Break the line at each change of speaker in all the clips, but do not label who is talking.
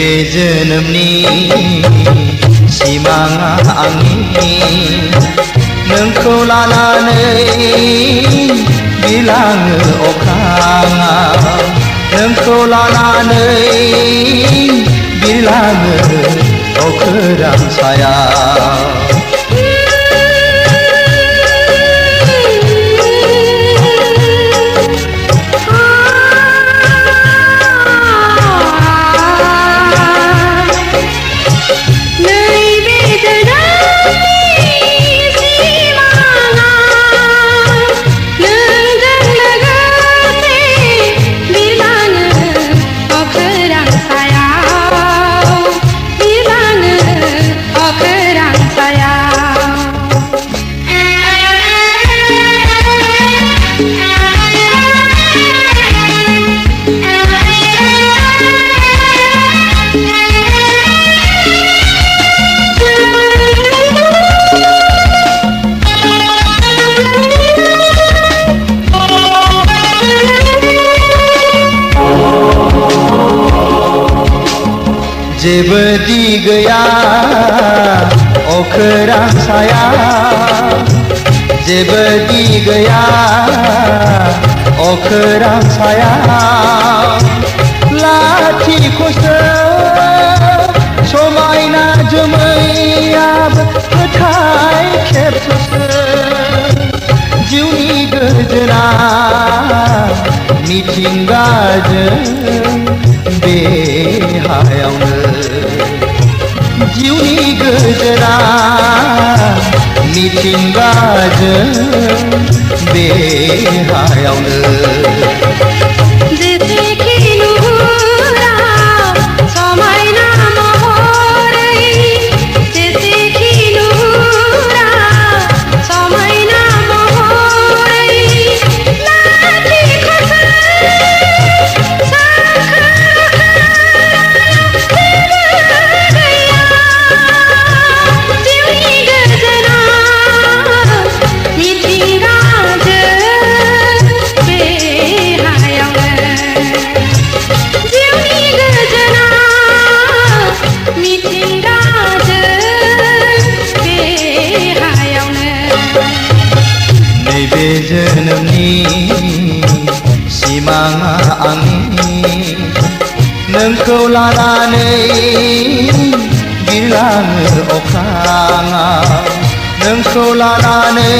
नैबे जोनोमनि सिमाङा आंनि नोंखौ लानानै बिलाङो अख्राङाव नोंखौ लानानै बिलाङो अख्रां सायाव जेबो दि गैया अख्रां सायाव जेबो दि गैया अख्रां सायाव लाथिख'सो समायना जोमैयाबो फोथाय खेबस'सो जिउनि गोजोना मिथिंगाजों बे हायावनो जिउनि गोजोना मिथिंगाजों बे हायावनो नैबे जोनोमनि सिमाङा आंनि नोंखौ लानानै बिरलाङो अख्राङाव नोंखौ लानानै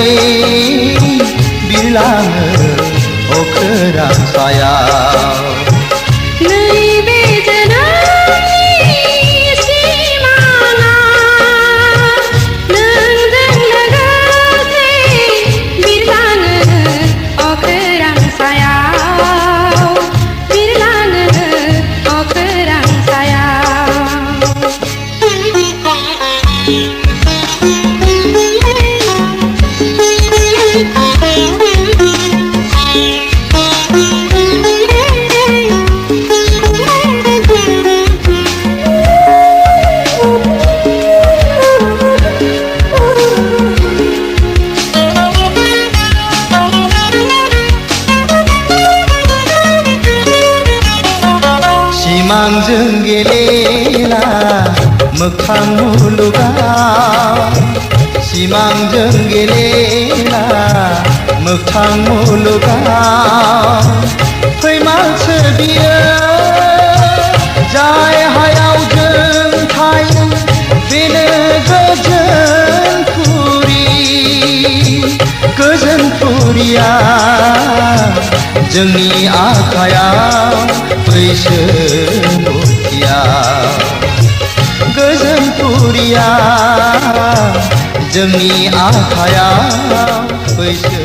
बिरलाङो अख्रां सायाव सिमांजों गेलेला मोगथां मुलुगाव सिमांजों गेलेला मोगथां मुलुगाव फैमालसो बियो जाय हायाव जों थायो बेनो गोजोन फुरिया जोंनि आखायाव बैसोमुथिया गोजोन फुरिया जोंनि आखायाव बैसो